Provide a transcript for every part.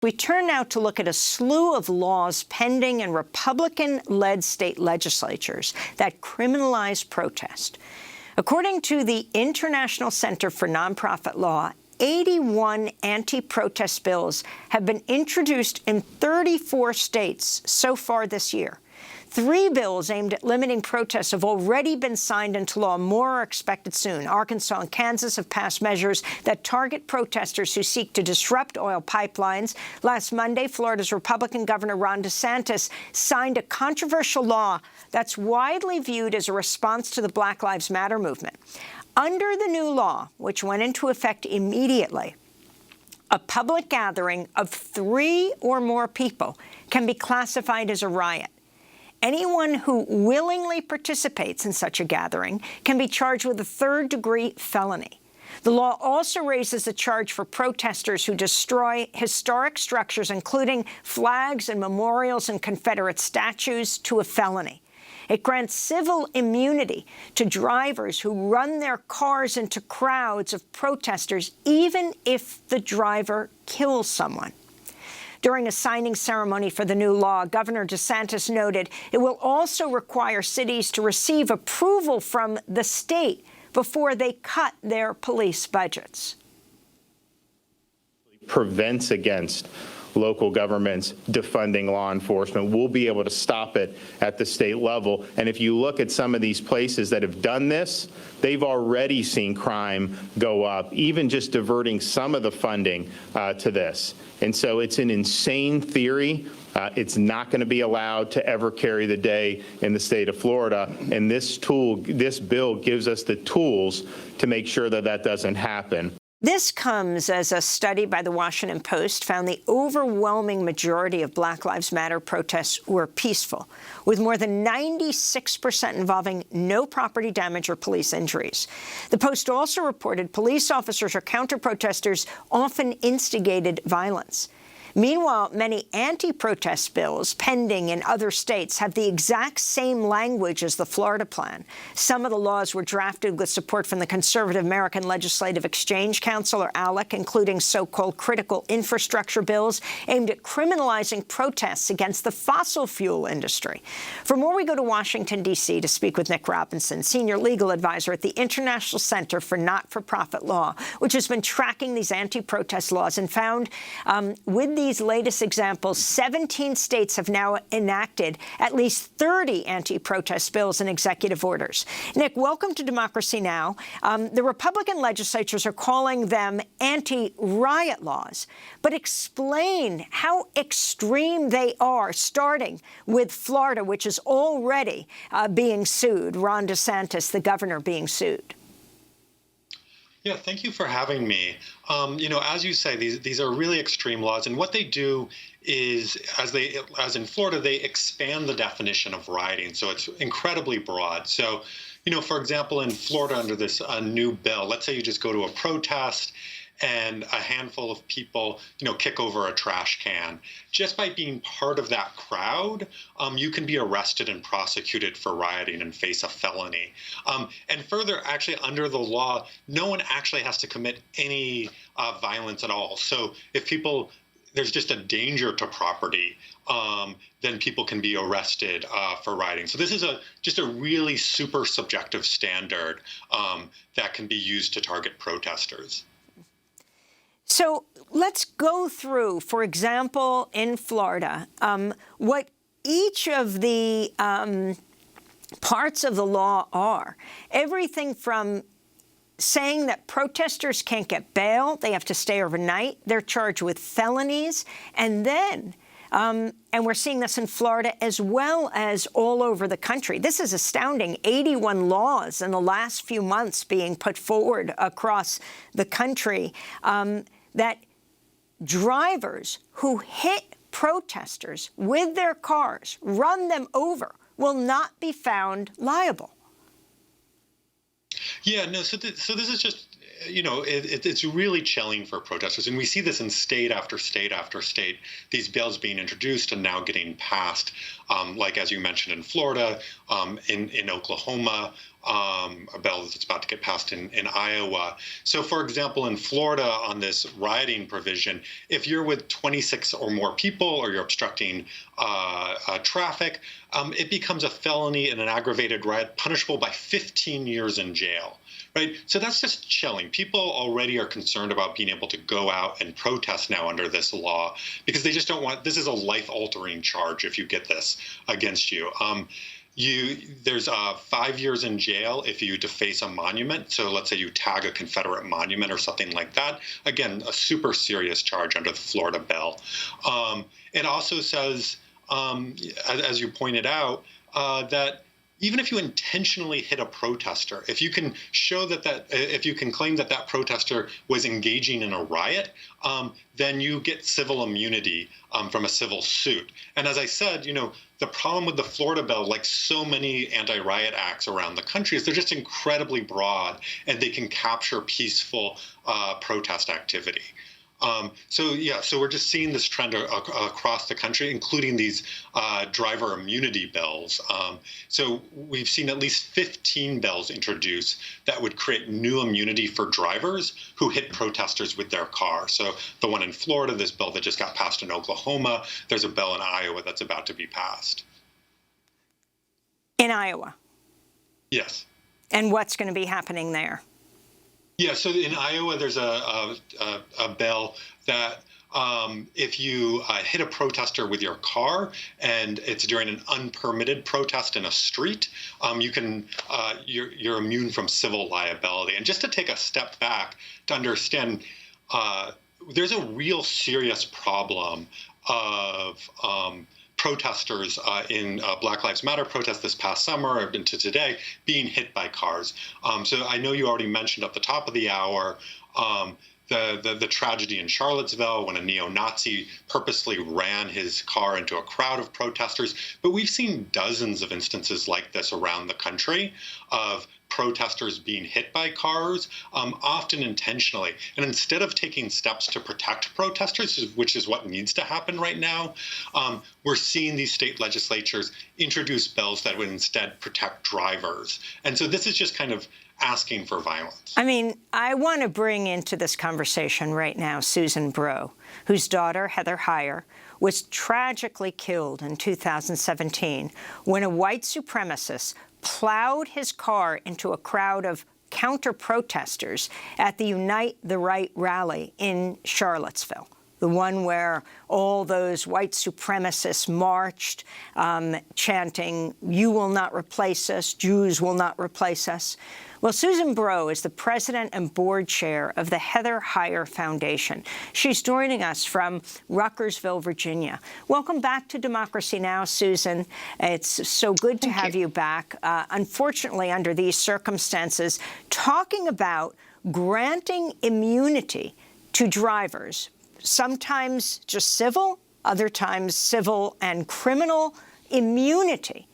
We turn now to look at a slew of laws pending in Republican-led state legislatures that criminalize protest. According to the International Center for Nonprofit Law, 81 anti-protest bills have been introduced in 34 states so far this year. 3 bills aimed at limiting protests have already been signed into law. More are expected soon. Arkansas and Kansas have passed measures that target protesters who seek to disrupt oil pipelines. Last Monday, Florida's Republican Governor Ron DeSantis signed a controversial law that's widely viewed as a response to the Black Lives Matter movement. Under the new law, which went into effect immediately, a public gathering of 3 or more people can be classified as a riot. Anyone who willingly participates in such a gathering can be charged with a 3rd-degree felony. The law also raises the charge for protesters who destroy historic structures, including flags and memorials and Confederate statues, to a felony. It grants civil immunity to drivers who run their cars into crowds of protesters, even if the driver kills someone. During a signing ceremony for the new law, Governor DeSantis noted it will also require cities to receive approval from the state before they cut their police budgets. Prevents against local governments defunding law enforcement. We'll be able to stop it at the state level. And if you look at some of these places that have done this, they've already seen crime go up, even just diverting some of the funding to this. And so it's an insane theory. It's not going to be allowed to ever carry the day in the state of Florida. And this bill gives us the tools to make sure that that doesn't happen. This comes as a study by the Washington Post found the overwhelming majority of Black Lives Matter protests were peaceful, with more than 96% involving no property damage or police injuries. The Post also reported police officers or counter-protesters often instigated violence. Meanwhile, many anti-protest bills pending in other states have the exact same language as the Florida plan. Some of the laws were drafted with support from the Conservative American Legislative Exchange Council, or ALEC, including so-called critical infrastructure bills aimed at criminalizing protests against the fossil fuel industry. For more, we go to Washington, D.C. to speak with Nick Robinson, senior legal advisor at the International Center for Not-for-Profit Law, which has been tracking these anti-protest laws and found with these latest examples, 17 states have now enacted at least 30 anti-protest bills and executive orders. Nick, welcome to Democracy Now! The Republican legislatures are calling them anti-riot laws, but explain how extreme they are, starting with Florida, which is already being sued, Ron DeSantis, the governor, being sued. Yeah, thank you for having me. As you say, these are really extreme laws, and what they do is, as in Florida, they expand the definition of rioting, so it's incredibly broad. So, for example, in Florida, under this new bill, let's say you just go to a protest and a handful of people, kick over a trash can. Just by being part of that crowd, you can be arrested and prosecuted for rioting and face a felony. And further, actually, under the law, no one actually has to commit any violence at all. So if there's just a danger to property, then people can be arrested for rioting. So this is just a really super subjective standard that can be used to target protesters. So let's go through, for example, in Florida, what each of the parts of the law are. Everything from saying that protesters can't get bail, they have to stay overnight, they're charged with felonies, and then, and we're seeing this in Florida as well as all over the country. This is astounding, 81 laws in the last few months being put forward across the country, that drivers who hit protesters with their cars, run them over, will not be found liable. Yeah, no, so this is just, it's really chilling for protesters. And we see this in state after state after state, these bills being introduced and now getting passed, like, as you mentioned, in Florida, in Oklahoma, a bill that's about to get passed in Iowa. So, for example, in Florida, on this rioting provision, if you're with 26 or more people or you're obstructing traffic, it becomes a felony and an aggravated riot punishable by 15 years in jail. Right. So that's just chilling. People already are concerned about being able to go out and protest now under this law because they just don't want, this is a life-altering charge if you get this against you. There's 5 years in jail if you deface a monument. So let's say you tag a Confederate monument or something like that. Again, a super serious charge under the Florida bill. It also says, as you pointed out, that even if you intentionally hit a protester, if you can show if you can claim that protester was engaging in a riot, then you get civil immunity from a civil suit. And as I said, the problem with the Florida bill, like so many anti-riot acts around the country, is they're just incredibly broad and they can capture peaceful protest activity. So we're just seeing this trend across the country, including these driver immunity bills. So we've seen at least 15 bills introduced that would create new immunity for drivers who hit protesters with their car. So the one in Florida, this bill that just got passed in Oklahoma, there's a bill in Iowa that's about to be passed. In Iowa? Yes. And what's going to be happening there? Yeah, so in Iowa, there's a bill that if you hit a protester with your car and it's during an unpermitted protest in a street, you're immune from civil liability. And just to take a step back to understand, there's a real serious problem of protesters in Black Lives Matter protests this past summer and into today being hit by cars. So I know you already mentioned at the top of the hour the tragedy in Charlottesville when a neo-Nazi purposely ran his car into a crowd of protesters. But we've seen dozens of instances like this around the country of protesters being hit by cars, often intentionally. And instead of taking steps to protect protesters, which is what needs to happen right now, we're seeing these state legislatures introduce bills that would instead protect drivers. And so this is just kind of asking for violence. I mean, I want to bring into this conversation right now Susan Bro, whose daughter, Heather Heyer, was tragically killed in 2017 when a white supremacist plowed his car into a crowd of counter-protesters at the Unite the Right rally in Charlottesville, the one where all those white supremacists marched, chanting, "You will not replace us, Jews will not replace us." Well, Susan Bro is the president and board chair of the Heather Heyer Foundation. She's joining us from Ruckersville, Virginia. Welcome back to Democracy Now!, Susan. It's so good to have you back. Unfortunately, under these circumstances, talking about granting immunity to drivers, sometimes just civil, other times civil and criminal immunity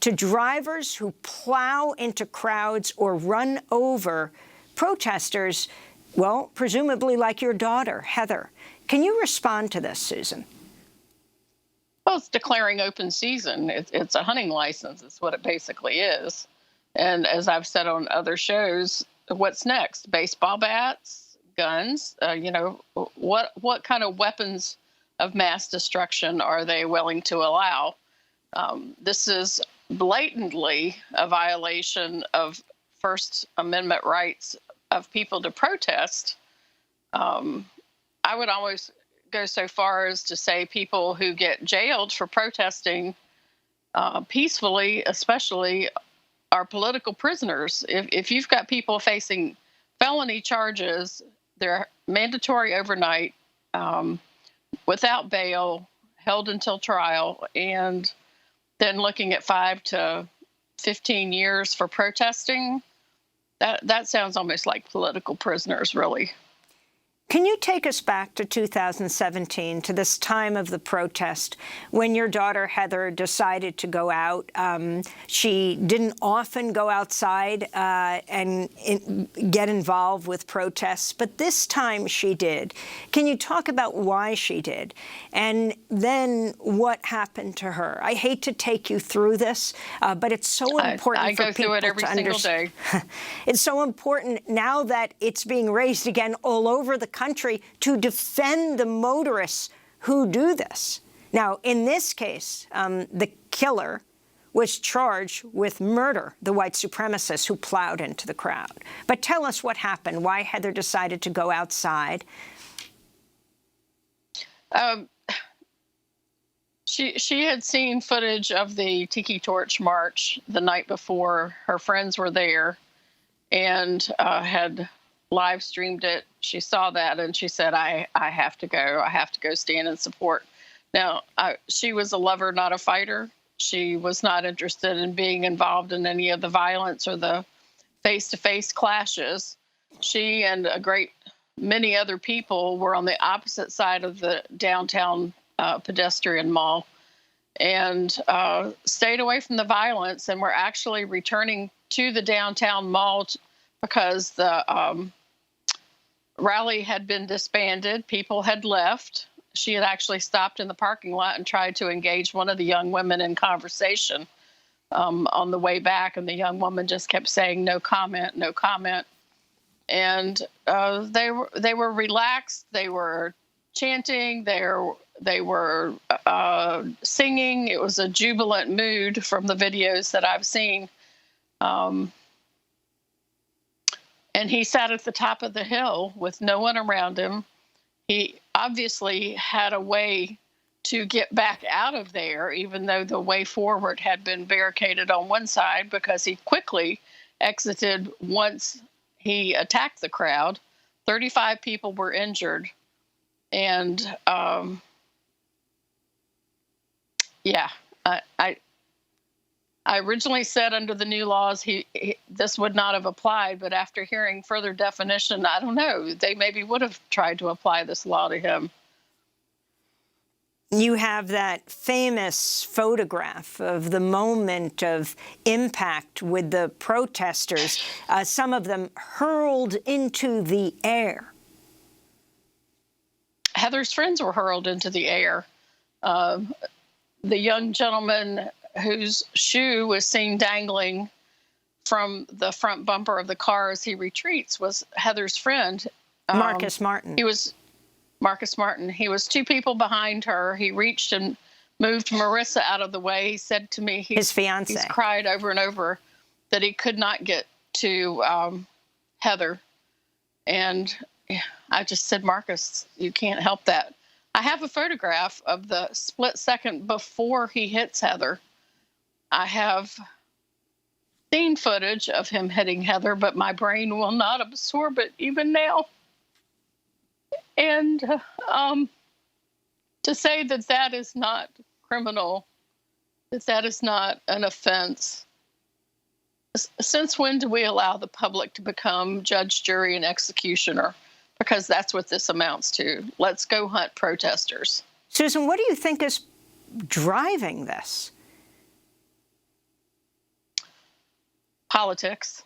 to drivers who plow into crowds or run over protesters, well, presumably like your daughter, Heather. Can you respond to this, Susan? Well, it's declaring open season. It's a hunting license. It's what it basically is. And as I've said on other shows, what's next? Baseball bats, guns? What kind of weapons of mass destruction are they willing to allow? This is blatantly a violation of First Amendment rights of people to protest. I would almost go so far as to say people who get jailed for protesting peacefully, especially, are political prisoners. If you've got people facing felony charges, they're mandatory overnight, without bail, held until trial, and then looking at 5 to 15 years for protesting. That sounds almost like political prisoners, really. Can you take us back to 2017, to this time of the protest, when your daughter, Heather, decided to go out? She didn't often go outside and get involved with protests, but this time she did. Can you talk about why she did? And then what happened to her? I hate to take you through this, but it's so important I for go people through it every to single understand. day. It's so important now that it's being raised again all over the country to defend the motorists who do this. Now, in this case, the killer was charged with murder, the white supremacist who plowed into the crowd. But tell us what happened, why Heather decided to go outside. She had seen footage of the Tiki Torch March the night before. Her friends were there and had live streamed it. She saw that and she said, I have to go. I have to go stand and support. Now, she was a lover, not a fighter. She was not interested in being involved in any of the violence or the face-to-face clashes. She and a great many other people were on the opposite side of the downtown pedestrian mall and stayed away from the violence, and were actually returning to the downtown mall because the rally had been disbanded. People had left. She had actually stopped in the parking lot and tried to engage one of the young women in conversation on the way back, and the young woman just kept saying, "No comment, no comment." And they were relaxed. They were chanting. They were singing. It was a jubilant mood from the videos that I've seen. And he sat at the top of the hill with no one around him. He obviously had a way to get back out of there, even though the way forward had been barricaded on one side, because he quickly exited once he attacked the crowd. 35 people were injured. And I originally said under the new laws this would not have applied, but after hearing further definition, I don't know, they maybe would have tried to apply this law to him. You have that famous photograph of the moment of impact with the protesters, some of them hurled into the air. Heather's friends were hurled into the air. The young gentleman whose shoe was seen dangling from the front bumper of the car as he retreats was Heather's friend. Marcus Martin. He was Marcus Martin. He was two people behind her. He reached and moved Marissa out of the way. He said to me, his fiance, he's cried over and over that he could not get to Heather. And I just said, Marcus, you can't help that. I have a photograph of the split second before he hits Heather. I have seen footage of him hitting Heather, but my brain will not absorb it even now. And to say that that is not criminal, that is not an offense. Since when do we allow the public to become judge, jury, and executioner? Because that's what this amounts to. Let's go hunt protesters. Susan, what do you think is driving this? Politics.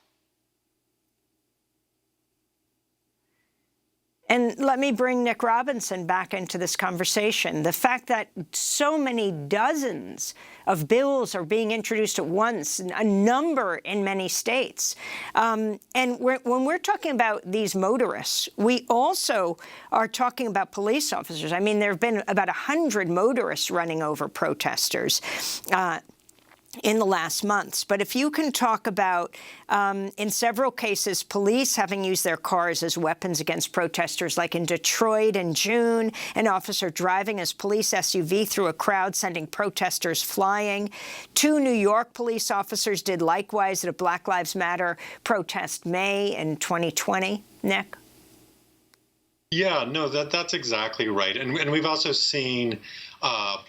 And let me bring Nick Robinson back into this conversation. The fact that so many dozens of bills are being introduced at once, a number in many states. And when we're talking about these motorists, we also are talking about police officers. I mean, there have been about 100 motorists running over protesters in the last months. But if you can talk about, in several cases, police having used their cars as weapons against protesters, like in Detroit in June, an officer driving his police SUV through a crowd, sending protesters flying. 2 New York police officers did likewise at a Black Lives Matter protest May in 2020. Nick? Yeah, no, that's exactly right. And we've also seen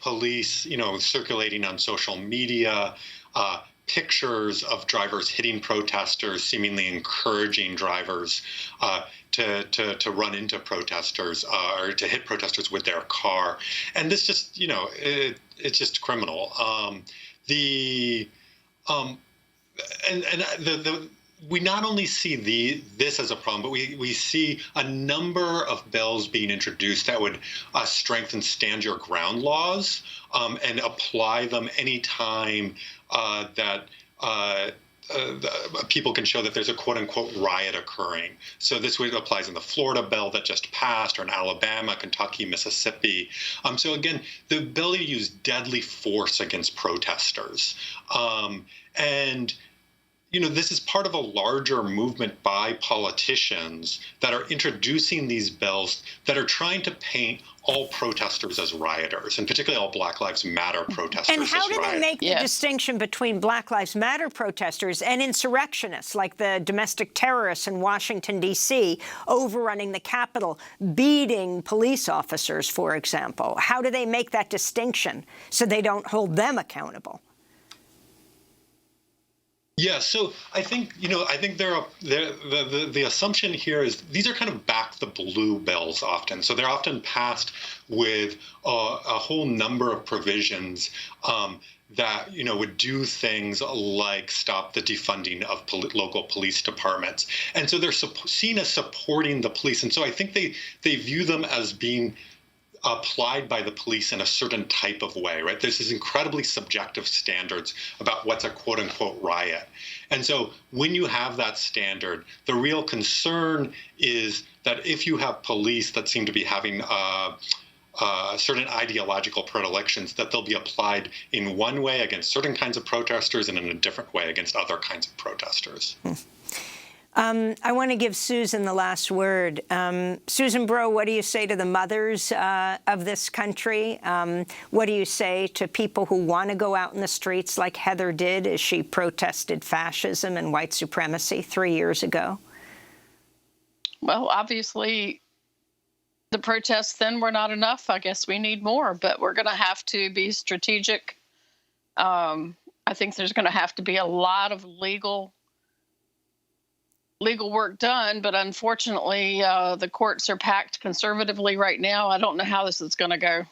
police, circulating on social media, pictures of drivers hitting protesters, seemingly encouraging drivers to run into protesters or to hit protesters with their car. And this just, it's just criminal. We not only see this as a problem, but we see a number of bills being introduced that would strengthen stand your ground laws and apply them anytime that people can show that there's a quote unquote riot occurring. So this applies in the Florida bill that just passed, or in Alabama, Kentucky, Mississippi. So again, the ability to use deadly force against protesters. This is part of a larger movement by politicians that are introducing these bills that are trying to paint all protesters as rioters, and particularly all Black Lives Matter protesters as rioters. And how do they make the distinction between Black Lives Matter protesters and insurrectionists, like the domestic terrorists in Washington, D.C., overrunning the Capitol, beating police officers, for example? How do they make that distinction so they don't hold them accountable? Yeah, so I think the assumption here is these are kind of back the blue bills often. So they're often passed with a whole number of provisions that would do things like stop the defunding of local police departments, and so they're seen as supporting the police. And so I think they view them as being applied by the police in a certain type of way, right? There's these incredibly subjective standards about what's a quote unquote riot. And so when you have that standard, the real concern is that if you have police that seem to be having certain ideological predilections, that they'll be applied in one way against certain kinds of protesters and in a different way against other kinds of protesters. I want to give Susan the last word. Susan Bro, what do you say to the mothers of this country? What do you say to people who want to go out in the streets like Heather did as she protested fascism and white supremacy 3 years ago? Well, obviously, the protests then were not enough. I guess we need more, but we're going to have to be strategic. I think there's going to have to be a lot of legal work done, but unfortunately, the courts are packed conservatively right now. I don't know how this is going to go.